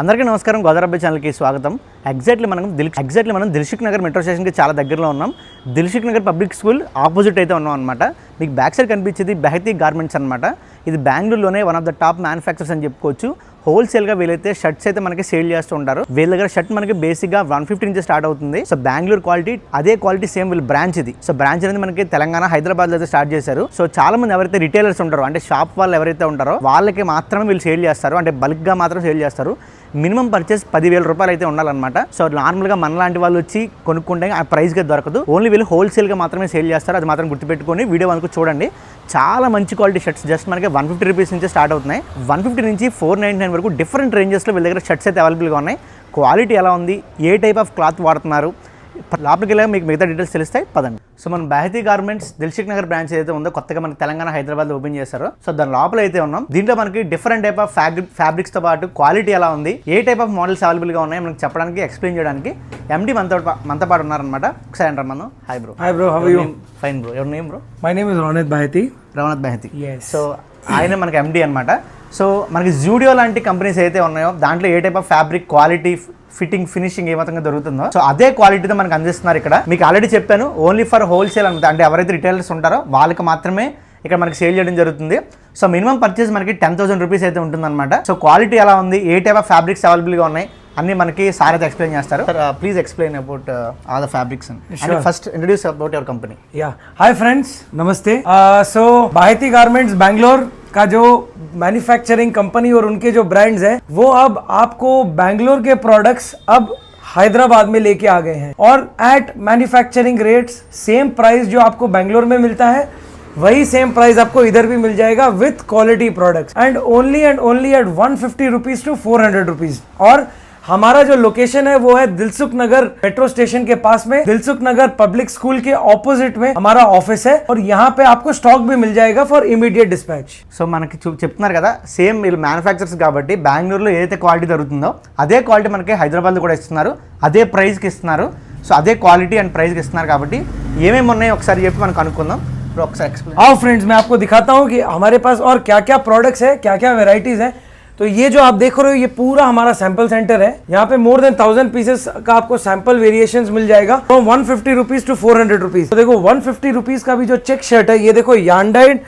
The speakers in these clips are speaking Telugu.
అందరికీ నమస్కారం. గోదావరి ఛానల్కి స్వాగతం. ఎగ్జాక్ట్లీ మనం దిల్సుఖ్ నగర్ మెట్రో స్టేషన్కి చాలా దగ్గరలో ఉన్నాం. Dilsukh Nagar public school opposite అయితే ఉన్నాం అనమాట. మీకు బ్యాక్ సైడ్ కనిపించేది బెహతీ గార్మెంట్స్ అనమాట. ఇది బెంగళూరులోనే one of the top manufactures అని చెప్పుకోవచ్చు. హోల్సేల్గా వీళ్ళైతే షర్ట్స్ అయితే మనకి సేల్ చేస్తూ ఉంటారు. వీళ్ళ దగ్గర షర్ట్ మనకి బేసిక్గా 150 నుంచి స్టార్ట్ అవుతుంది. సో బెంగళూరు క్వాలిటీ, అదే క్వాలిటీ సేమ్ వీళ్ళ బ్రాంచ్ ఇది. సో బ్రాంచ్ అనేది మనకి తెలంగాణ, హైదరాబాద్లో అయితే స్టార్ట్ చేశారు. సో చాలా మంది ఎవరైతే రిటైలర్స్ ఉంటారో, అంటే షాప్ వాళ్ళు ఎవరైతే ఉంటారో వాళ్ళకి మాత్రమే వీళ్ళు సేల్ చేస్తారు. అంటే బల్క్గా మాత్రం సేల్ చేస్తారు. మినిమం పర్చేస్ 10,000 రూపాయలు అయితే ఉండాలన్నమాట. సో నార్మల్గా మనలాంటి వాళ్ళు వచ్చి కొనుక్కుంటే ఆ ప్రైస్గా దొరకదు. ఓన్లీ వీళ్ళు హోల్సేల్గా మాత్రమే సేల్ చేస్తారు. అది మాత్రం గుర్తుపెట్టుకొని వీడియో వరకు చూడండి. చాలా మంచి క్వాలిటీ షర్ట్స్ జస్ట్ మనకి 150 రూపీస్ నుంచి స్టార్ట్ అవుతున్నాయి. 150 నుంచి 499 వరకు డిఫరెంట్ రేంజెస్లో వీళ్ళ దగ్గర షర్ట్స్ అయితే అవైలబుల్గా ఉన్నాయి. క్వాలిటీ ఎలా ఉంది, ఏ టైప్ ఆఫ్ క్లాత్ వాడుతున్నారు, లోపలికి వెళ్ళగా మీకు మిగతా డీటెయిల్స్ తెలుస్తాయి, పదండి. సో మన బెహతీ గార్మెంట్స్ దిల్సుఖ్ నగర్ బ్రాంచ్ ఏదైతే ఉందో కొత్తగా మనకి తెలంగాణ, హైదరాబాద్లో ఓపెన్ చేశారో, సో దాని లోపల అయితే ఉన్నాం. దీంట్లో మనకి డిఫరెంట్ టైప్ ఆఫ్ ఫ్యాబ్రిక్స్తో పాటు క్వాలిటీ ఎలా ఉంది, ఏ టైప్ ఆఫ్ మోడల్స్ అవైలబుల్గా ఉన్నాయి మనకి చెప్పడానికి, ఎక్స్ప్లెయిన్ చేయడానికి ఎండి మనతో పాటు ఉన్నారనమాట. ఒకసారి అంటారు మనం. Hi bro. Hi bro, how are you? Fine bro. Your name bro? My name is Raunat Behati. Raunat Behati. So ఆయన మనకి ఎండి అనమాట. సో మనకి జూడియో లాంటి కంపెనీస్ అయితే ఉన్నాయో దాంట్లో ఏ type of fabric quality, fitting, finishing ఏ మాత్రంగా దొరుకుతుందో సో అదే క్వాలిటీతో మనకు అందిస్తున్నారు ఇక్కడ. మీకు ఆల్రెడీ చెప్పాను, ఓన్లీ ఫర్ హోల్సేల్ అనమాట. అంటే ఎవరైతే రిటైలర్స్ ఉంటారో వాళ్ళకి మాత్రమే ఇక్కడ మనకి సేల్ చేయడం జరుగుతుంది. సో మినిమం పర్చేస్ మనకి 10,000 రూపీస్ అయితే ఉంటుందన్నమాట. సో క్వాలిటీ ఎలా ఉంది, ఏ టైప్ ఆఫ్ ఫ్యాబ్రిక్స్ అవైలబుల్గా ఉన్నాయి అన్ని మనకి సార్ అయితే ఎక్స్ప్లెయిన్ చేస్తారు. Please explain about all the fabrics and first introduce about your company. या हाय फ्रेंड्स, नमस्ते. सो बहेती गारमेंट्स बैंगलोर का जो मैन्युफैक्चरिंग कंपनी और उनके जो ब्रांड्स हैं वो अब आपको बैंगलोर के प्रोडक्ट्स अब हैदराबाद में लेके आ गए हैं और at manufacturing rates same price जो आपको बैंगलोर में मिलता है वही सेम प्राइस आपको इधर भी मिल जाएगा with quality products and only at 150 rupees to 400 rupees. और हमारा जो लोकेशन है वो है दिलसुख नगर मेट्रो स्टेशन के पास में, दिलसुख नगर पब्लिक स्कूल के ऑपोजिट में हमारा ऑफिस है और यहाँ पे आपको स्टॉक भी मिल जाएगा फॉर इमीडिएट डिस्पैच. సో మనకి చెప్తున్నారు కదా, సేమ్ వీళ్ళు మ్యానుఫ్యాక్చర్స్ కాబట్టి బెంగళూరులో ఏదైతే క్వాలిటీ దొరుకుతుందో అదే క్వాలిటీ మనకి హైదరాబాద్లో కూడా ఇస్తున్నారు, అదే ప్రైస్కి ఇస్తున్నారు. సో అదే క్వాలిటీ అండ్ ప్రైస్కి ఇస్తున్నారు కాబట్టి ఏమేమి ఉన్నాయో ఒకసారి చెప్పి మనకు అనుకుందాం. आओ फ्रेंड्स, मैं आपको दिखाता हूँ कि हमारे पास और क्या क्या प्रोडक्ट्स है, क्या क्या वेराइटीज है. तो ये जो आप देख रहे हो ये पूरा हमारा सैंपल सेंटर है. यहाँ पे मोर देन 1000 पीसेस का आपको सैंपल वेरिएशंस मिल जाएगा फ्रॉम 150 रुपीज टू 400 रुपीज. तो देखो 150 रुपीज का भी जो चेक शर्ट है, ये देखो यांडाइड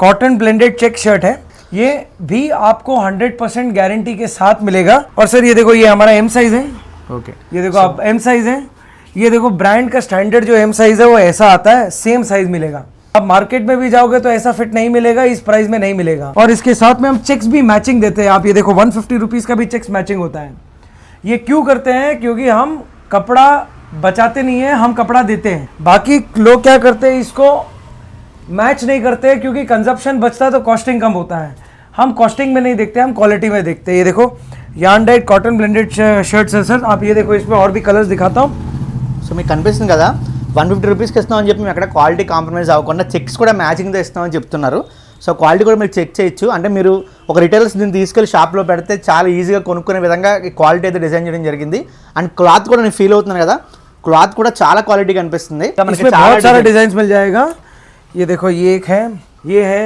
कॉटन ब्लेंडेड चेक शर्ट है. ये भी आपको 100% गारंटी के साथ मिलेगा. और सर ये देखो, ये हमारा एम साइज है. ओके, ये देखो आप एम साइज है. ये देखो ब्रांड का स्टैंडर्ड जो एम साइज है वो ऐसा आता है, सेम साइज मिलेगा. आप मार्केट में भी जाओगे तो ऐसा फिट नहीं मिलेगा, इस प्राइस में नहीं मिलेगा. और इसके साथ में हम चेक्स भी मैचिंग देते हैं. आप ये देखो 150 रुपीज का भी चेक्स मैचिंग होता है. ये क्यों करते हैं? क्योंकि हम कपड़ा बचाते नहीं है, हम कपड़ा देते हैं. बाकी लोग क्या करते हैं, इसको मैच नहीं करते क्योंकि कंजप्शन बचता है तो कॉस्टिंग कम होता है. हम कॉस्टिंग में नहीं देखते, हम क्वालिटी में देखते हैं. ये देखो यांडाइड कॉटन ब्लेंडेड शर्ट्स है सर. आप ये देखो, इसमें और भी कलर्स दिखाता हूँ. సో మీకు కనిపిస్తుంది కదా, 150 రూపీస్కి ఇస్తామని చెప్పి మేము అక్కడ క్వాలిటీ కాంప్రమైజ్ అవ్వకుండా చెక్స్ కూడా మ్యాచింగ్తో ఇస్తామని చెప్తున్నారు. సో క్వాలిటీ కూడా మీరు చెక్ చేయొచ్చు. అంటే మీరు ఒక రిటైలర్స్ దీన్ని తీసుకెళ్ళి షాప్లో పెడితే చాలా ఈజీగా కొనుక్కునే విధంగా ఈ క్వాలిటీ అయితే డిజైన్ చేయడం జరిగింది. అండ్ క్లాత్ కూడా నేను ఫీల్ అవుతున్నాను కదా, క్లాత్ కూడా చాలా క్వాలిటీ కనిపిస్తుంది. बहुत सारा डिजाइन मिल जाएगा. ये देखो, ये एक है, ये है.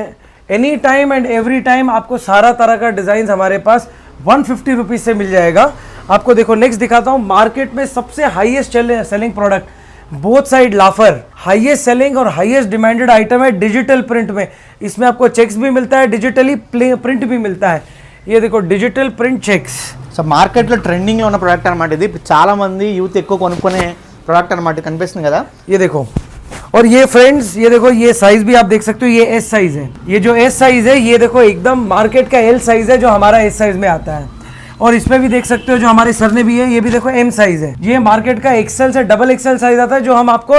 Any time and every time आपको सारा तरह का डिजाइन हमारे पास 150 रुपीज से मिल जाएगा. आपको देखो नेक्स्ट दिखाता हूँ. मार्केट में सबसे highest selling product both side लाफर, हाईएस्ट सेलिंग और हाईएस्ट डिमांडेड आइटम है डिजिटल प्रिंट में. इसमें आपको चेक्स भी मिलता है, डिजिटली प्रिंट भी मिलता है. ये देखो डिजिटल प्रिंट चेक्स. సో మార్కెట్లో ట్రెండింగ్లో ఉన్న ప్రోడక్ట్ అనమాట ఇది. చాలా మంది యూత్ ఎక్కువ కొనుక్కునే ప్రోడక్ట్ అనమాట. కనిపిస్తుంది కదా, ये देखो. और ये फ्रेंड्स, ये देखो, ये साइज भी आप देख सकते हो, ये एस साइज है. ये जो एस साइज है, ये देखो एकदम मार्केट का एल साइज है जो हमारा एस साइज में आता है. और इसमें भी देख सकते हो जो हमारे सर ने भी है, ये भी देखो एम साइज है. ये मार्केट का एक्सेल से डबल एक्सेल साइज आता है जो हम आपको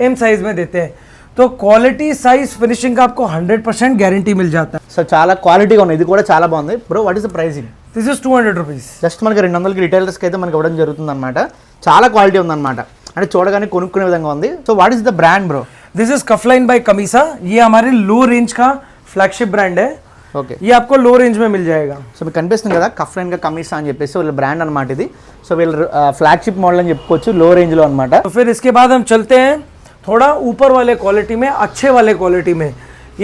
एम साइज में देते हैं. तो क्वालिटी, साइज, फिनिशिंग का आपको 100% गारंटी मिल जाता है. సో చాలా క్వాలిటీగా ఉంది. ఇది కూడా చాలా బాగుంది. Bro, what is the pricing? This is 200 rupees. Just మనకి 200కి రిటైలర్స్కి అయితే మనకి ఇవ్వడం జరుగుతుంది అనమాట. చాలా క్వాలిటీ ఉందన్నమాట, అంటే చూడగానే కొనుక్కునే విధంగా ఉంది. So what is the brand bro? This is cuffline by Kamisa. ये हमारे लो रेंज का फ्लैगशिप ब्रांड है. ఓకే, ये आपको लो रेंज में मिल जाएगा. సో మీకు కనిపిస్తుంది కదా, కఫ్లైన్గా కమీసా అని చెప్పేసి వీళ్ళ బ్రాండ్ అనమాట ఇది. సో వీళ్ళ ఫ్లాగ్షిప్ మోడల్ అని చెప్పుకోవచ్చు, లో రేంజ్లో అనమాట. तो फिर इसके बाद हम चलते हैं थोड़ा ऊपर वाले क्वालिटी में, अच्छे वाले क्वालिटी में.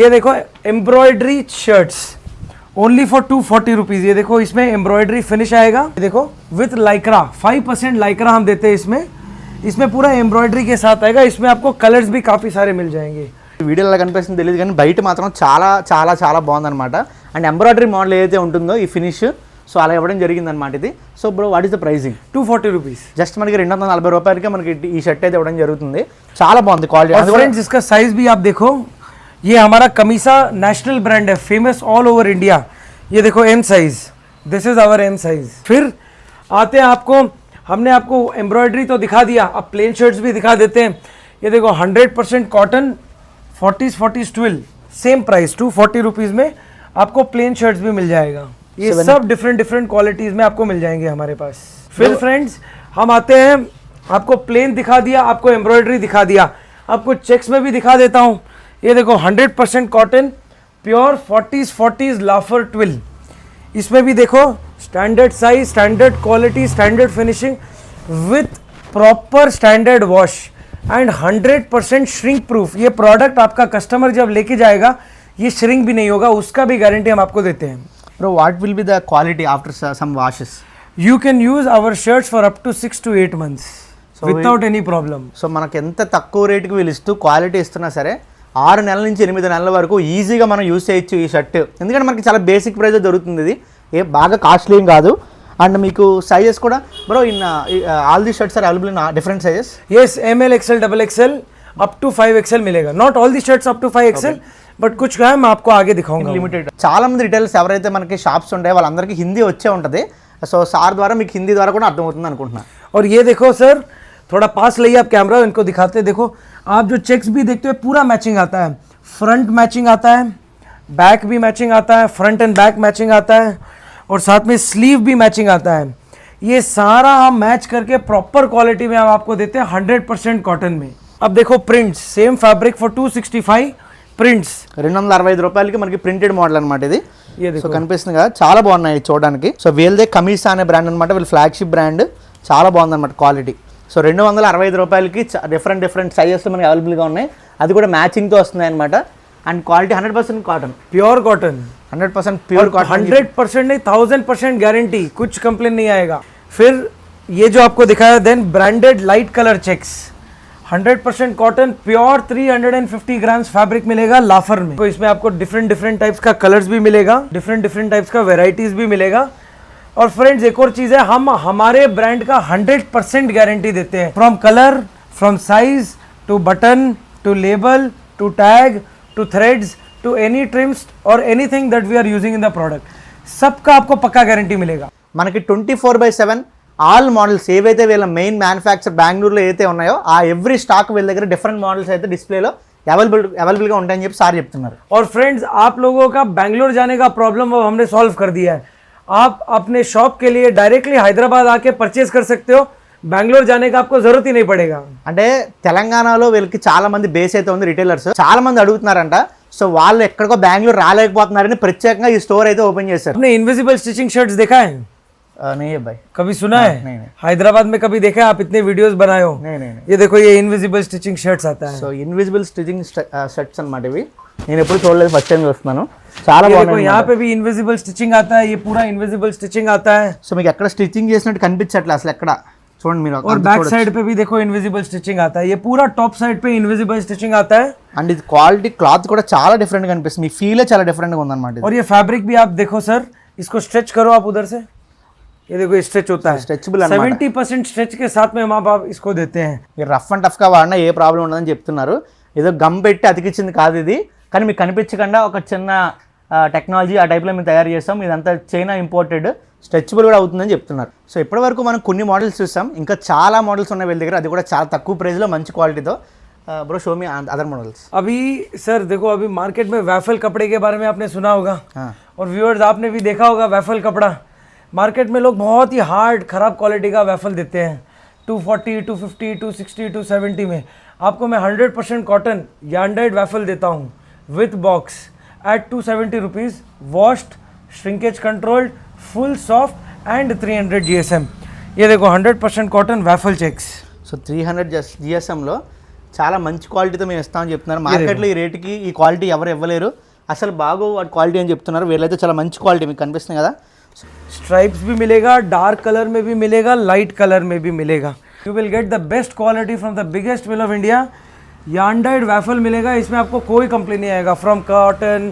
ये देखो embroidery shirts, only for 240 rupees. ये देखो इसमें एम्ब्रॉयडरी फिनिश आएगा, ये देखो विथ लाइक्रा, 5% लाइक्रा हम देते हैं इसमें। इसमें पूरा एम्ब्रॉयडरी के साथ आएगा। इसमें आपको कलर्स भी काफ़ी सारे मिल जाएंगे। వీడియోలో ఎలా కనిపిస్తుంది తెలియదు కానీ బయట మాత్రం చాలా చాలా చాలా బాగుందన్నమాట. అండ్ ఎంబ్రాయిడరీ మోడల్ ఏదైతే ఉంటుందో ఈ ఫినిష్ సో అలా ఇవ్వడం జరిగిందన్నమాట ఇది. So bro what is the pricing? 240 rupees. Just మనకి 240 రూపాయలకే మనకి ఈ షర్ట్ అయితే ఇవ్వడం జరుగుతుంది. చాలా బాగుంది క్వాలిటీ. और फ्रेंड्स इसका साइज भी आप देखो, ये हमारा कमीसा नेशनल ब्रांड है, फेमस ऑल ओवर इंडिया। ये देखो M size, this is our M size. फिर आते हैं आपको, हमने आपको एम्ब्रॉयडरी तो दिखा दिया, अब प्लेन शर्ट्स भी दिखा देते हैं। ये देखो 100% cotton 40s twill, same price 240 rupees में आपको प्लेन शर्ट्स भी मिल जाएगा। ये सब डिफरेंट क्वालिटीज में आपको मिल जाएंगे हमारे पास। फिर फ्रेंड्स हम आते हैं, आपको प्लेन दिखा दिया, आपको एम्ब्रॉयडरी दिखा दिया, आपको चेक्स में भी दिखा देता हूँ। ये देखो 100% कॉटन प्योर 40s लाफर ट्विल। इसमें भी देखो standard size, standard quality, standard finishing with proper standard wash and 100% shrink proof. ये प्रोडक्ट आपका कस्टमर जब लेके जाएगा ये श्रिंक भी नहीं होगा, उसका भी गारंटी हम आपको देते हैं। Bro what will be the quality after some washes? You can use our shirts for up to 6 to 8 months without any problem. So మనకి ఎంత తక్కువ రేటుకి వీళ్ళు ఇస్తూ క్వాలిటీ ఇస్తున్నా సరే 6 నెలల నుంచి 8 నెలల వరకు ఈజీగా మనం యూస్ చేయొచ్చు ఈ షర్ట్. ఎందుకంటే మనకి చాలా బేసిక్ ప్రైస్ దొరుకుతుంది ఇది, ఏ బాగా కాస్ట్లీ ఏం కాదు. అండ్ మీకు సైజెస్ కూడా bro in all the shirts are available in different sizes? Yes, ML, XL, XXL up to 5XL मिलेगा. Not all the shirts up to 5XL, but कुछ का है मैं आपको आगे दिखाऊंगा. లిమిటెడ్. చాలా మంది రిటైలర్స్ ఎవరైతే మనకి షాప్స్ ఉంటాయో వాళ్ళందరికీ హిందీ వచ్చే ఉంటుంది. సో సార్ ద్వారా మీకు హిందీ ద్వారా కూడా అర్థమవుతుంది అనుకుంటున్నా. और ये देखो सर, थोड़ा पास लाइए आप कैमरा, इनको दिखाते हैं। देखो आप जो चेक्स भी देखते हो पूरा मैचिंग आता है, फ्रंट मैचिंग आता है, बैक भी मैचिंग आता है, फ्रंट एंड बैक मैचिंग आता है, और साथ में स्लीव भी मैचिंग आता है। ये सारा हम मैच करके प्रॉपर क्वालिटी में हम आपको देते हैं 100% कॉटन में। अब देखो prints, same fabric for 265 prints 265 రూపాయలకి మనకి ప్రింటెడ్ మోడల్ అనమాట ఇది. ये సో కనిపిస్తుంది కదా, చాలా బాగున్నాయి చూడడానికి. సో వీళ్ళదే కమీసా అనే బ్రాండ్ అనమాట, వీళ్ళ ఫ్లాగ్షిప్ బ్రాండ్. చాలా బాగుందన్నమాట క్వాలిటీ. సో 265 రూపాయలకి డిఫరెంట్ సైజెస్ మనకి అవైలబుల్గా ఉన్నాయి. అది కూడా మ్యాచింగ్తో వస్తున్నాయి అనమాట. And quality 100% cotton, pure cotton, 100% pure cotton, 100% नहीं 1000% गारंटी, कुछ कंप्लेन नहीं आएगा। फिर ये जो आपको दिखाया then branded light colour checks, 100% cotton pure 350 grams fabric मिलेगा लाफर में। तो इसमें आपको डिफरेंट टाइप्स का कलर्स भी मिलेगा, डिफरेंट टाइप्स का वेराइटीज भी मिलेगा। और फ्रेंड्स एक और चीज़ है, हम हमारे ब्रांड का 100% गारंटी देते हैं, from colour, from size to button to label to tag to threads to any trims और anything that we are using in the product, सबका आपको पक्का गारंटी मिलेगा। మనకి 24/7 ఆల్ మోడల్స్ ఏవైతే వీళ్ళ మెయిన్ మ్యానుఫ్యాక్చర్ బెంగళూరులో ఏదైతే ఉన్నాయో ఆ ఎవ్రీ స్టాక్ వీళ్ళ దగ్గర డిఫరెంట్ మోడల్స్ అయితే డిస్ప్లేలో అవైలబుల్గా ఉంటాయని చెప్పి సార్ చెప్తున్నారు. और फ्रेंड्स आप लोगों का बेंगलोर जाने का प्रॉब्लम अब हमने सॉल्व कर दिया है। आप अपने शॉप के लिए डायरेक्टली हैदराबाद आके परचेज कर सकते हो, बेंगलोर जाने का आपको जरूरत ही नहीं पड़ेगा। అంటే తెలంగాణలో వీళ్ళకి చాలా మంది బేస్ అయితే ఉంది రిటైలర్స్, చాలా మంది అడుగుతున్నారంట. సో వాళ్ళు ఎక్కడికో బెంగళూరు రాలేకపోతున్నారని ప్రత్యేకంగా ఈ స్టోర్ అయితే ఓపెన్ చేశారు. आपने इनविजिबल स्टिचिंग शर्ट्स देखा है? नहीं भाई, कभी सुना है? नहीं। हैदराबाद में कभी देखा है? आप इतने वीडियोस बनाए हो। नहीं। ये देखो ये इनविजिबल स्टिचिंग शर्ट्स आता है। సో ఇన్విజిబుల్ స్టిచింగ్ షర్ట్స్ అన్నమాట ఇవి. నేను ఎప్పుడు చూడలేదు, ఫస్ట్ టైం చూస్తున్నాను. చాలా ये देखो బాగున్నాయి. यहाँ पे भी इनविजिबल स्टिचिंग आता है, ये पूरा इनविजिबल स्टिचिंग आता है। సో మీకు ఎక్కడ స్టిచ్చింగ్ చేసినట్టు కనిపించట్లే అసలు ఎక్కడ. చూడండి మీరు और बैक साइड पे भी देखो इनविजिबल स्टिचिंग आता है, ये पूरा टॉप साइड पे इनविजिबल स्टिचिंग आता है। అండ్ ఇది క్వాలిటీ క్లాత్ కూడా చాలా డిఫరెంట్గా కనిపిస్తుంది, మీ ఫీలే చాలా డిఫరెంట్గా ఉందన్నమాట ఇది. और ये फैब्रिक भी आप देखो सर, इसको स्ट्रेच करो आप उधर से, ये देखो स्ट्रेच होता है, स्ट्रेचेबल 70% स्ट्रेच के साथ में हम आप इसको देते हैं। మీరు రఫ్ అండ్ టఫ్గా వాడినా ఏ ప్రాబ్లం ఉండదని చెప్తున్నారు. ఏదో గమ్ పెట్టి అతికిచ్చింది కాదు ఇది, కానీ మీకు కనిపించకుండా ఒక చిన్న టెక్నాలజీ ఆ టైప్లో మేము తయారు చేస్తాం. ఇదంతా చైనా ఇంపోర్టెడ్, స్ట్రెచబుల్ కూడా అవుతుందని చెప్తున్నారు. సో ఇప్పటివరకు మనం కొన్ని మోడల్స్ చూసాం, ఇంకా చాలా మోడల్స్ ఉన్నాయి వీళ్ళ దగ్గర, అది కూడా చాలా తక్కువ ప్రైస్లో మంచి క్వాలిటీతో. Bro show me other models. अभी सर देखो, अभी मार्केट में वैफल कपड़े के बारे में आपने सुना होगा, और व्यूअर्स आपने भी देखा होगा वैफल कपड़ा। मार्केट में लोग बहुत ही हार्ड खराब क्वालिटी का वैफल देते हैं, 240, 250, 260, 270 में। आपको मैं 100% कॉटन यार्नडाइड वैफल देता हूँ with box eight 270 rupees, washed, shrinkage controlled, full soft and 300 GSM। ये देखो 100% कॉटन वैफल चेक्स। సో 300 GSMలో చాలా మంచి క్వాలిటీతో మేము ఇస్తామని చెప్తున్నారు. మార్కెట్లో ఈ రేటుకి ఈ క్వాలిటీ ఎవరు ఇవ్వలేరు. అసలు బాగో వాటి క్వాలిటీ అని చెప్తున్నారు, వీళ్ళైతే చాలా మంచి క్వాలిటీ మీకు కనిపిస్తుంది కదా. स्ट्राइप्स भी मिलेगा, डार्क कलर में भी मिलेगा, लाइट कलर में भी मिलेगा. You will get the best quality from the biggest mill of India. Yarn dyed waffle मिलेगा, इसमें आपको कोई कंप्लेन नहीं आएगा. From cotton,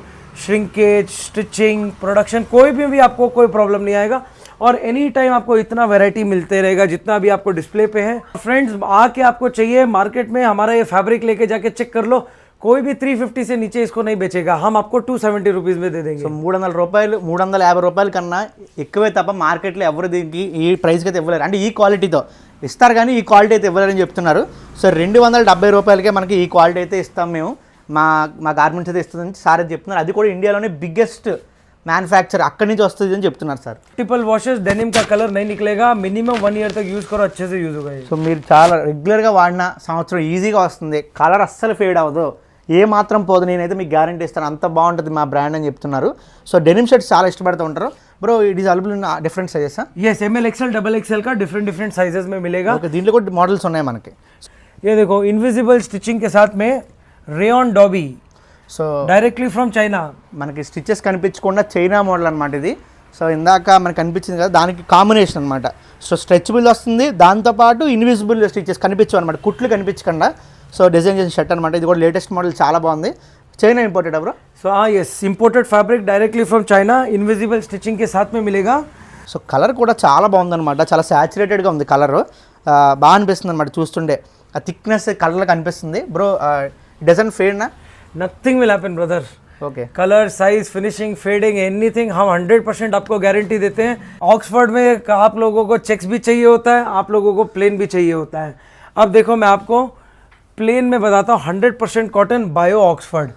shrinkage, stitching, production, कोई भी आपको कोई प्रॉब्लम नहीं आएगा. और एनी टाइम आपको इतना वैरायटी मिलते रहेगा जितना भी आपको डिस्प्ले पे है. फ्रेंड्स आके आपको चाहिए मार्केट में हमारा ये फैब्रिक लेके जाके चेक कर लो, कोई भी 350 से नीचे इसको नहीं बेचेगा. हम आपको 270 रुपीज़ में दे देंगे. సో 300 రూపాయలు 350 రూపాయల కన్నా ఎక్కువే తప్ప మార్కెట్లో ఎవరు దీనికి ఈ ప్రైస్కి అయితే ఇవ్వలేరు. అంటే ఈ క్వాలిటీతో ఇస్తారు కానీ ఈ క్వాలిటీ అయితే ఇవ్వలేరని చెప్తున్నారు. సో 270 రూపాయలకే మనకి ఈ క్వాలిటీ అయితే ఇస్తాం మేము, మా గార్మెంట్స్ అయితే ఇస్తుందని సార్ అయితే చెప్తున్నారు. అది కూడా ఇండియాలోనే బిగ్గెస్ట్ మ్యానుఫ్యాక్చర్ అక్కడి నుంచి వస్తుంది అని చెప్తున్నారు సార్. मल्टीपल वॉशेस, डेनिम का कलर नहीं निकलेगा. मिनिमम 1 ईयर तक यूज़ करो, अच्छे से यूज़ होगा ये. సో మీరు చాలా రెగ్యులర్గా వాడిన సంవత్సరం ఈజీగా వస్తుంది, కలర్ అస్సలు ఫేడ్ అవ్వదు, ఏ మాత్రం పోదు, నేనైతే మీకు గ్యారంటీ ఇస్తాను, అంత బాగుంటుంది మా బ్రాండ్ అని చెప్తున్నారు. సో డెనిమ్ షర్ట్స్ చాలా ఇష్టపడుతూ ఉంటారు. Bro it is available in different sizes. Yes, ML XL XXL का डिफरेंट साइजेस में मिलेगा. ఓకే, దీంట్లో కూడా మోడల్స్ ఉన్నాయి మనకి. ये देखो इनविजिबल स्टिचिंग के साथ में rayon dobby, so directly from China. మనకి స్టిచెస్ కనిపించకుండా చైనా మోడల్ అనమాట ఇది. సో ఇందాక మనకు కనిపించింది కదా, దానికి కాంబినేషన్ అనమాట. సో స్ట్రెచబుల్ వస్తుంది, దాంతోపాటు ఇన్విజిబుల్ స్టిచెస్ కనిపించవు అనమాట, కుట్లు కనిపించకుండా. సో డిజైన్ చేసిన షర్ట్ అనమాట. ఇది కూడా లేటెస్ట్ మోడల్, చాలా బాగుంది. China imported bro. सो हाँ yes, imported fabric directly from China, invisible stitching के साथ में मिलेगा. సో కలర్ కూడా చాలా బాగుందన్నమాట, చాలా సాచురేటెడ్గా ఉంది కలర్, బాగా అనిపిస్తుంది అనమాట చూస్తుండే. ఆ థిక్నెస్ కలర్లో కనిపిస్తుంది. బ్రో డజన్ ఫేడ్ నా? Nothing will happen brother. Okay, colour, size, finishing, fading, anything हम 100% आपको गारंटी देते हैं. ऑक्सफोर्ड में आप लोगों को चेक्स भी चाहिए होता है, आप लोगों को प्लेन भी चाहिए होता है. अब देखो मैं आपको प्लेन में बताता हूँ. 100% कॉटन बायो ऑक्सफोर्ड.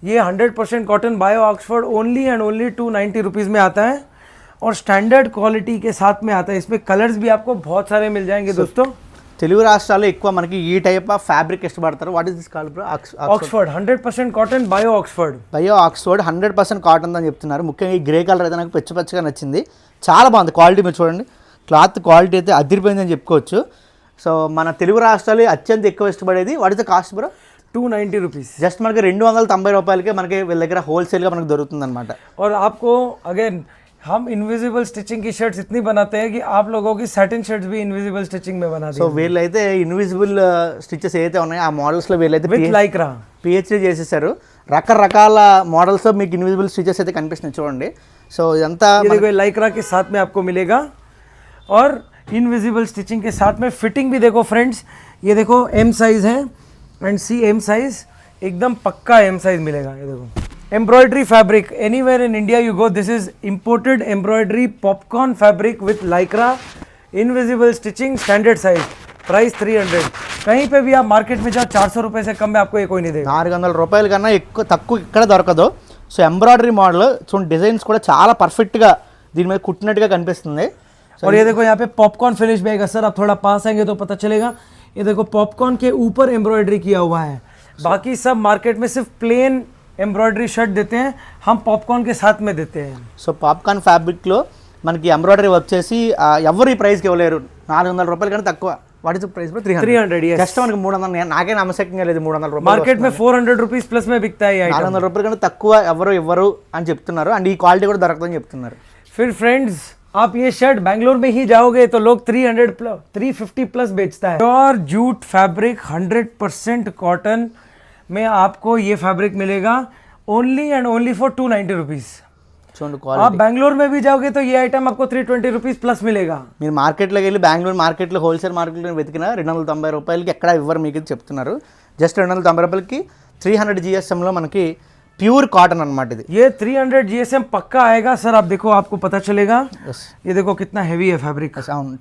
ये 100% cotton bio Oxford only and only 290 rupees में आता है और स्टैंडर्ड क्वालिटी के साथ में आता है. इसमें कलर्स भी आपको बहुत सारे मिल जाएंगे दोस्तों. తెలుగు రాష్ట్రాల్లో ఎక్కువ మనకి ఈ టైప్ ఆఫ్ ఫ్యాబ్రిక్ ఇష్టపడతారు. What is this called bro? Oxford 100% cotton bio Oxford. Bio Oxford 100% cotton అని చెప్తున్నారు. ముఖ్యంగా ఈ గ్రే కలర్ అయితే నాకు పచ్చిగా నచ్చింది, చాలా బాగుంది క్వాలిటీ. మీరు చూడండి, క్లాత్ క్వాలిటీ అయితే అదిరిపోయిందని చెప్పుకోవచ్చు. సో మన తెలుగు రాష్ట్రాలు అత్యంత ఎక్కువ ఇష్టపడేది. What is the cost bro? 290 rupees. Just మనకి 290 రూపాయలకే మనకి వీళ్ళ దగ్గర హోల్సేల్గా మనకు దొరుకుతుంది అనమాట. और आपको अगेन हम इनविजिबल स्टिचिंग की शर्ट्स इतनी बनाते हैं कि आप लोगों की सैटिन शर्ट्स भी इनविजिबल स्टिचिंग में बना दी. సో వీళ్ళైతే ఇన్విజిబుల్ స్టిచెస్ ఏదైతే ఉన్నాయో ఆ మోడల్స్లో వీళ్ళైతే विथ लाइक्रा. పిహెచ్డీ చేసేసారు. రకరకాల మోడల్స్లో మీకు ఇన్విజిబుల్ స్టిచెస్ అయితే కనిపిస్తున్నాయి చూడండి. సో ఇదంతా ये देखो लाइक्रा के साथ में आपको मिलेगा और इनविजिबल स्टिचिंग के साथ में फिटिंग भी देखो फ्रेंड्स. ये देखो M साइज है एंड सी M साइज, एकदम पक्का M साइज मिलेगा. ये देखो embroidery fabric, anywhere in India you go this is imported embroidery popcorn fabric with Lycra, invisible stitching, standard size. Price 300. कहीं पे भी आप मार्केट में जाओ 400 रुपये से कम में आपको ये कोई नहीं देगा. 400 రూపాయల కన్నా తక్కువ ఇక్కడ దొరకదు. సో ఎంబ్రాయిడరీ మోడల్ చూడండి, డిజైన్స్ కూడా చాలా పర్ఫెక్ట్గా దీని మీద కుట్టినట్టుగా కనిపిస్తుంది. और ये देखो यहाँ पे पॉपकॉर्न फिनिश भी आएगा. सर आप थोड़ा पास आएंगे तो पता चलेगा. ये देखो पॉपकॉर्न के ऊपर एम्ब्रॉयडरी किया हुआ है. बाकी सब मार्केट में सिर्फ प्लेन एम्ब्रॉयडरी शर्ट देते हैं, हम पॉपकॉर्न के साथ में देते हैं. సో పాప్కార్న్ ఫ్యాబ్రిక్లో మనకి ఎంబ్రాయిడరీ వర్క్ చేసి ఎవరు ఈ ప్రైస్కి ఇవ్వలేరు. 400 రూపాయల కన్నా తక్కువ. What is price? 300. yes. Just మనకి 300. నాకే నమ్మశక్యంగా లేదు 300 రూపాయలు. मार्केट में 400 रुपीज़ प्लस में बिकता है ये आइटम. 400 రూపాయల కన్నా తక్కువ ఎవరు ఇవ్వరు అని చెప్తున్నారు. అండ్ ఈ క్వాలిటీ కూడా దొరకదని చెప్తున్నారు. फिर फ्रेंड्स आप ये शर्ट बैंगलोर में ही जाओगे तो लोग 350 प्लस बेचता है. और जूट फैब्रिक 100% कॉटन में आपको ये फैब्रिक मिलेगा only and only for 290 rupees. చూడండి आप క్వాలిటీ. बैंगलोर में भी जाओगे तो ये आइटम आपको 320 रुपीज़ प्लस मिलेगा. మీరు మార్కెట్లోకి వెళ్ళి బెంగళూరు మార్కెట్లో హోల్సేల్ మార్కెట్లో వెతికినా 290 రూపాయలకి ఎక్కడ ఇవ్వరు మీకు ఇది చెప్తున్నారు. జస్ట్ 290 రూపాయలకి 300 GSMలో మనకి ప్యూర్ కాటన్ అనమాట ఇది. ये 300 GSM पक्का आएगा सर. आप देखो आपको पता चलेगा. ये देखो कितना हैवी है फैब्रिक. అవును,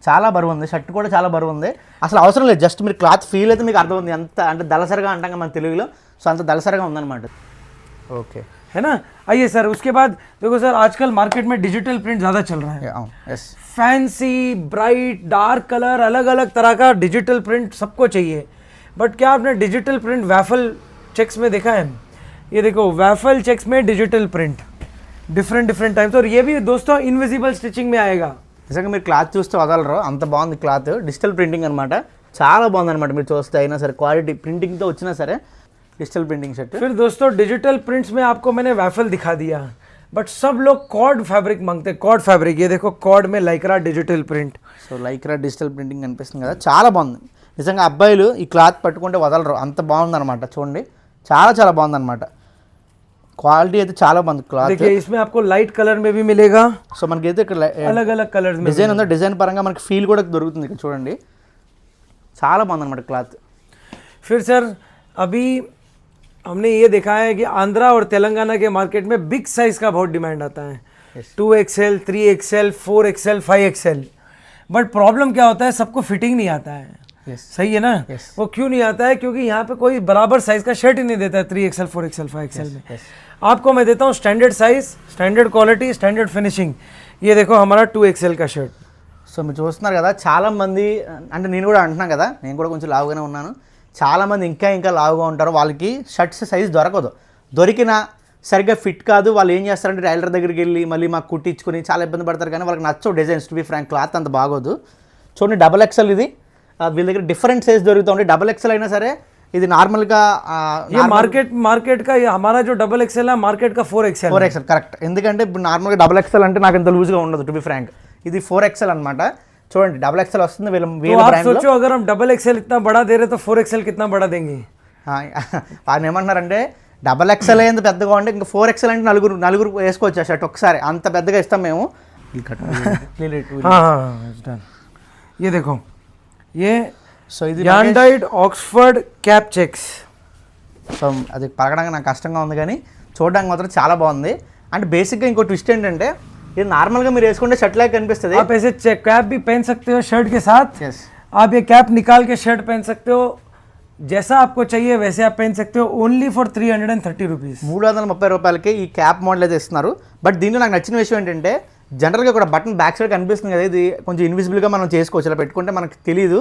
చాలా బరువు ఉంది. షర్ట్ కూడా చాలా బరువు ఉంది. అసలు అవసరం లేదు, జస్ట్ మీరు క్లాత్ ఫీల్ అయితే మీకు అర్థం ఉంది ఎంత అంటే దళసరిగా అంటాం మన తెలుగులో. సో అంత దళసరిగా ఉందన్నమాట. ఓకే, है ना. आइए सर, उसके बाद देखो सर आजकल मार्केट में डिजिटल प्रिंट ज़्यादा चल रहा है. అవును, yes. Fancy, bright, dark colour, अलग अलग तरह का डिजिटल प्रिंट सबको चाहिए. बट क्या आपने डिजिटल प्रिंट वैफल चेक्स में देखा है? ये देखो वैफल चेक्स में डिजिटल प्रिंट डिफरेंट टाइम्स. और ये भी दोस्तों इनविजिबल स्टिचिंग में आएगा. నిజంగా మీరు క్లాత్ చూస్తే వదలరు, అంత బాగుంది క్లాత్. డిజిటల్ ప్రింటింగ్ అనమాట, చాలా బాగుంది అనమాట. మీరు చూస్తే అయినా సరే క్వాలిటీ ప్రింటింగ్తో వచ్చినా సరే డిజిటల్ ప్రింటింగ్ షర్ట్. फिर दोस्तों डिजिटल प्रिंट्स में आपको मैंने वैफल दिखा दिया, बट सब लोग कॉर्ड फैब्रिक मांगते हैं. कॉर्ड फैब्रिक, ये देखो कॉर्ड में Lycra digital print. So Lycra digital printing కనిపిస్తుంది కదా, చాలా బాగుంది నిజంగా. అబ్బాయిలు ఈ క్లాత్ పట్టుకుంటే వదలరు, అంత బాగుందన్నమాట. చూడండి చాలా చాలా బాగుందన్నమాట. క్వాలిటీ అయితే చాలా బాగుంది క్లాత్. देखिए इसमें आपको लाइट कलर में भी मिलेगा, సో మనకైతే ఇక్కడ अलग अलग कलर्स में. డిజైన్ ఉందో, డిజైన్ పరంగా మనకి ఫీల్ కూడా దొరుకుతుంది. ఇక్కడ చూడండి చాలా బాగుందన్నమాట క్లాత్. फिर सर अभी हमने ये देखा है कि आंध्रा और तेलंगाना के मार्केट में बिग साइज का बहुत डिमांड आता है. 2XL, 3XL, 4XL, 5XL. But problem क्या होता है, सबको फिटिंग नहीं आता है. सही है ना. वो क्यों नहीं आता है, क्योंकि यहाँ पे कोई बराबर साइज का शर्ट ही नहीं देता है 3XL, 4XL, 5XL में. आपको मैं देता हूँ standard size, standard quality, standard finishing. ये देखो हमारा 2XL का शर्ट. సో మీరు చూస్తున్నారు కదా, చాలామంది అంటే నేను కూడా అంటున్నాను కదా, నేను కూడా కొంచెం లావుగానే ఉన్నాను. చాలామంది ఇంకా లావుగా ఉంటారు, వాళ్ళకి షర్ట్స్ సైజ్ దొరకదు. దొరికినా సరిగ్గా ఫిట్ కాదు. వాళ్ళు ఏం చేస్తారంటే టైలర్ దగ్గరికి వెళ్ళి మళ్ళీ మాకు కుట్టించుకొని చాలా ఇబ్బంది పడతారు. కానీ వాళ్ళకి నచ్చవు designs. To be frank cloth అంత బాగోదు. చూడండి XXL ఇది, వీళ్ళ దగ్గర డిఫరెంట్ సైజ్ దొరుకుతుంది. XXL అయినా సరే ఇది నార్మల్గా ये मार्केट का ये हमारा जो XXL है मार्केट का 4XL. 4XL correct. ఎందుకంటే ఇప్పుడు నార్మల్గా XXL అంటే నాకు ఇంత లూజ్గా ఉండదు. టు బి ఫ్రాంక్ ఇది 4XL అనమాట. చూడండి XXL వస్తుంది వీళ్ళ तो आप सोचो अगर हम XXL इतना बड़ा दे रहे तो 4XL कितना बड़ा देंगे. ఆయన ఏమంటున్నారంటే XXL అయింది పెద్దగా ఉంటే ఇంకా 4XL అంటే నలుగురు వేసుకోవచ్చు ఆ షర్ట్ ఒకసారి, అంత పెద్దగా ఇస్తాం మేము. हाँ, ये देखो ये సో ఇది Android Oxford cap checks. So అది పలకడానికి నాకు కష్టంగా ఉంది, కానీ చూడడానికి మాత్రం చాలా బాగుంది. అంటే బేసిక్గా ఇంకో ట్విస్ట్ ఏంటంటే ఇది నార్మల్గా మీరు వేసుకుంటే షర్ట్ లాగా కనిపిస్తుంది. आप ऐसे कैप भी पहन सकते हो शर्ट के साथ. Yes. आप ये कैप निकाल के शर्ट पहन सकते हो, जैसा आपको चाहिए वैसे आप पहन सकते हो. Only for 330 rupees. 330 రూపాయలకి ఈ క్యాప్ మోడల్ అయితే ఇస్తున్నారు. బట్ దీనిలో నాకు నచ్చిన విషయం ఏంటంటే జనరల్గా కూడా బటన్ బ్యాక్ సైడ్ కనిపిస్తుంది కదా, ఇది కొంచెం ఇన్విజిబుల్గా మనం చేసుకోవచ్చు. ఇలా పెట్టుకుంటే మనకు తెలియదు,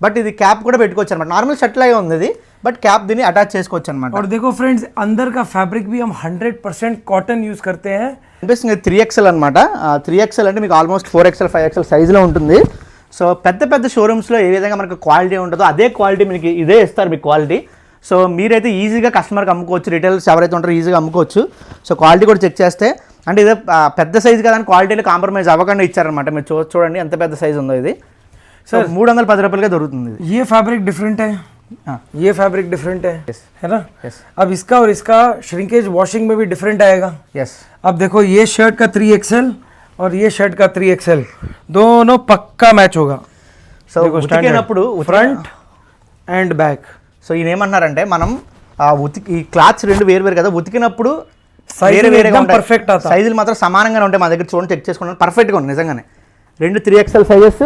బట్ ఇది క్యాప్ కూడా పెట్టుకోవచ్చు అనమాట. నార్మల్ షర్ట్ లాగే ఉంది ఇది, బట్ క్యాప్ దీన్ని అటాచ్ చేసుకోవచ్చు అనమాట. और देखो फ्रेंड्स अंदर का फैब्रिक भी हम 100% कॉटन यूज़ करते हैं. కనిపిస్తుంది 3XL అనమాట. 3XL అంటే మీకు ఆల్మోస్ట్ 4XL 5XL సైజులో ఉంటుంది. సో పెద్ద షోరూమ్స్లో ఏ విధంగా మనకు క్వాలిటీ ఉంటుందో అదే క్వాలిటీ మీకు ఇదే ఇస్తారు మీకు క్వాలిటీ. సో మీరైతే ఈజీగా కస్టమర్కి అమ్ముకోవచ్చు, రిటైలర్స్ ఎవరైతే ఉంటారో ఈజీగా అమ్ముకోవచ్చు. సో క్వాలిటీ కూడా చెక్ చేస్తే అంటే ఇదే పెద్ద సైజు కదా అని క్వాలిటీలో కాంప్రమైజ్ అవ్వకుండా ఇచ్చారనమాట. మీరు చూడండి ఎంత పెద్ద సైజు ఉందో ఇది. సో 310 రూపాయలుగా దొరుకుతుంది. ये फैब्रिक डिफरेंट है, ये फैब्रिक डिफरेंट है. है ना. अब इसका और इसका श्रिंकेज वॉशिंग में भी डिफरेंट आएगा. यस. अब देखो ये शर्ट का 3XL और ये शर्ट का 3XL दोनों पक्का मैच होगा. సో ఉతికినప్పుడు ఫ్రంట్ అండ్ బ్యాక్. సో ఈయన ఏమన్నారంటే మనం ఈ క్లాత్స్ రెండు వేరు కదా, ఉతికినప్పుడు పర్ఫెక్ట్ సైజులు మాత్రం సమానంగానే ఉంటాయి. మా దగ్గర చూడండి చెక్ చేసుకున్నాను, పర్ఫెక్ట్గా ఉంది నిజంగానే. 2 3XL సైజెస్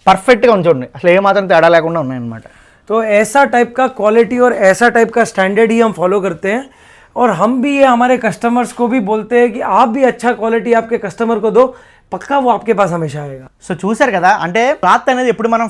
పర్ఫెక్ట్గా ఉంది చూడండి, అసలు ఏమాత్రం తేడా లేకుండా ఉన్నాయన్నమాట. तो ऐसा टाइप का क्वालिटी और ऐसा टाइप का स्टैंडर्ड ही हम फॉलो करते हैं. और हम भी ये हमारे कस्टमर्स को भी बोलते हैं कि आप भी अच्छा क्वालिटी आपके कस्टमर को दो, పక్కా वो आपके पास हमेशा आएगा. సో చూసారు కదా, అంటే క్లాత్ అనేది ఎప్పుడు మనం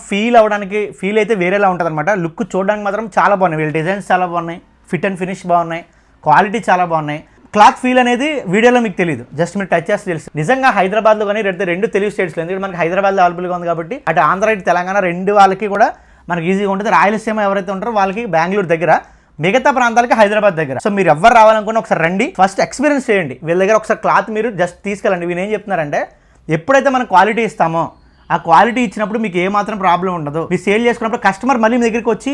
ఫీల్ అయితే వేరేలా ఉంటుంది అనమాట. లుక్ చూడడానికి మాత్రం చాలా బాగున్నాయి, వీళ్ళ డిజైన్స్ చాలా బాగున్నాయి, ఫిట్ అండ్ ఫినిష్ బాగున్నాయి, క్వాలిటీ చాలా బాగున్నాయి. క్లాత్ ఫీల్ అనేది వీడియోలో మీకు తెలియదు, జస్ట్ మీరు టచ్ చేస్తే తెలుసు. నిజంగా హైదరాబాద్లో కానీ రెండు తెలుగు స్టేట్స్లో, ఎందుకంటే మనకి హైదరాబాద్లో అవైలబుల్గా ఉంది కాబట్టి అటు ఆంధ్ర ఇటు తెలంగాణ రెండు వాళ్ళకి కూడా మనకి ఈజీగా ఉంటుంది. రాయలసీమ ఎవరైతే ఉంటారో వాళ్ళకి బెంగళూరు దగ్గర, మిగతా ప్రాంతాలకి హైదరాబాద్ దగ్గర. సో మీరు ఎవరు రావాలనుకున్న ఒకసారి రండి, ఫస్ట్ ఎక్స్పీరియన్స్ చేయండి. వీళ్ళ దగ్గర ఒకసారి క్లాత్ మీరు జస్ట్ తీసుకెళ్ళండి. వీళ్ళు ఏం చెప్తున్నారంటే ఎప్పుడైతే మనం క్వాలిటీ ఇస్తామో ఆ క్వాలిటీ ఇచ్చినప్పుడు మీకు ఏమాత్రం ప్రాబ్లం ఉండదు. మీరు సేల్ చేసుకున్నప్పుడు కస్టమర్ మళ్ళీ మీ దగ్గరికి వచ్చి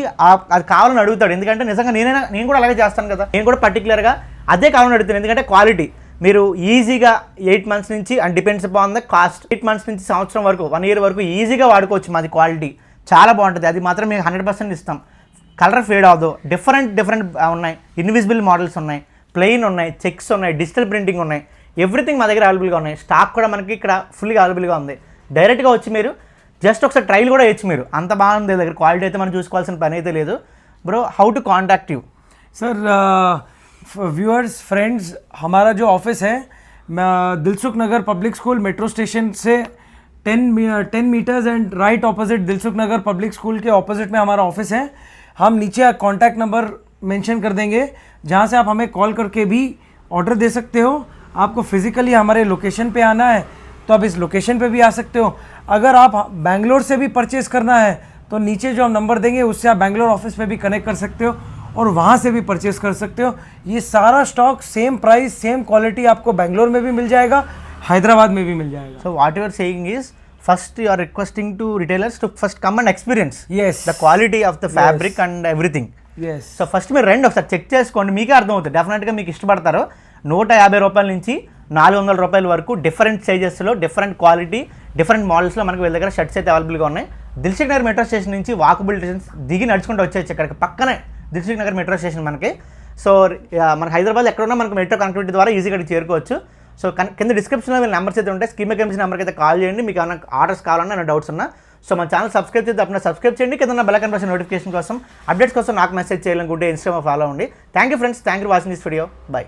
అది కావాలని అడుగుతాడు. ఎందుకంటే నిజంగా నేను కూడా అలాగే చేస్తాను కదా, నేను కూడా పర్టికులర్గా అదే కావాలని అడుగుతాను. ఎందుకంటే క్వాలిటీ మీరు ఈజీగా 8 మంత్స్ నుంచి and depends upon the cost, 8 months నుంచి సంవత్సరం వరకు 1 ఇయర్ వరకు ఈజీగా వాడుకోవచ్చు. మాది క్వాలిటీ చాలా బాగుంటుంది, అది మాత్రం మీకు 100% ఇస్తాం. కలర్ ఫేడ్ అవ్వదు. డిఫరెంట్ ఉన్నాయి, ఇన్విజిబుల్ మోడల్స్ ఉన్నాయి, ప్లెయిన్ ఉన్నాయి, చెక్స్ ఉన్నాయి, డిజిటల్ ప్రింటింగ్ ఉన్నాయి, ఎవ్రీథింగ్ మా దగ్గర అవైలబుల్గా ఉన్నాయి. స్టాక్ కూడా మనకి ఇక్కడ ఫుల్గా అవైలబుల్గా ఉంది. డైరెక్ట్గా వచ్చి మీరు జస్ట్ ఒకసారి ట్రైల్ కూడా వేయచ్చు. మీరు అంత బాగుంది దగ్గర క్వాలిటీ అయితే మనం చూసుకోవాల్సిన పని అయితే లేదు. Bro, how to contact you? Sir viewers friends, हमारा जो ऑफिस है Dilsukh Nagar public school metro station से 10 meters and right opposite Dilsukh Nagar public school के ऑपोजिट में हमारा ऑफिस है. हम नीचे कॉन्टैक्ट नंबर मेंशन कर देंगे, जहाँ से आप हमें कॉल करके भी ऑर्डर दे सकते हो. आपको फिज़िकली हमारे लोकेशन पे आना है तो आप इस लोकेशन पे भी आ सकते हो. अगर आप बैंगलोर से भी परचेज़ करना है तो नीचे जो हम नंबर देंगे उससे आप बैंगलोर ऑफिस पे भी कनेक्ट कर सकते हो. और वहाँ से भी परचेस कर सकते हो। ये सारा stock same price same quality आपको बेंगलोर में भी मिल जाएगा, हैदराबाद में भी मिल जाएगा। So what you are saying is, first you are requesting to retailers to first come and experience Yes. the quality of the fabric and everything. Yes. So first మీరు రండి ఒకసారి చెక్ చేసుకోండి, మీకే అర్థమవుతుంది డెఫినెట్గా మీకు ఇష్టపడతారు. 150 రూపాయల నుంచి 400 రూపాయల వరకు డిఫరెంట్ సైజెస్లో డిఫరెంట్ క్వాలిటీ డిఫరెంట్ మోడల్స్లో మనకు వీళ్ళ దగ్గర షర్ట్స్ అయితే అవైలబుల్గా ఉన్నాయి. దిల్సుఖ్ నగర్ మెట్రో స్టేషన్ నుంచి వాకబుల్ డిస్టెన్స్ దిగి నడుచుకుంటూ వచ్చేయచ్చు, ఇక్కడికి పక్కనే దిల్సుఖ్ నగర్ మెట్రో స్టేషన్ మనకి. సో మన హైదరాబాద్ ఎక్కడున్నా మనకు మెట్రో కనెక్టివిటీ ద్వారా ఈజీగా ఇక్కడికి చేరుకోవచ్చు. సో కింద డిస్క్రిప్షన్లో వీళ్ళ నెంబర్స్ అయితే ఉంటాయి, స్కీమ్ కమిషన్ నెంబర్కి అయితే కాల్ చేయండి మీకు ఏమైనా ఆర్డర్స్ కావాలన్నా ఏమైనా డౌట్స్ ఉన్నా. సో మన ఛానల్ సబ్స్క్రైబ్ చేసి తప్పకుండా సబ్స్క్రైబ్ చేయండి, కింద బెల్ ఐకాన్ ప్రెస్ నోటిఫికేషన్ కోసం అప్డేట్స్ కోసం నాకు మెసేజ్ చేయాలనుకుంటే ఇన్స్టాగ్రామ్ ఫాలో అవ్వండి. Thank you friends, thank you watching this video, by.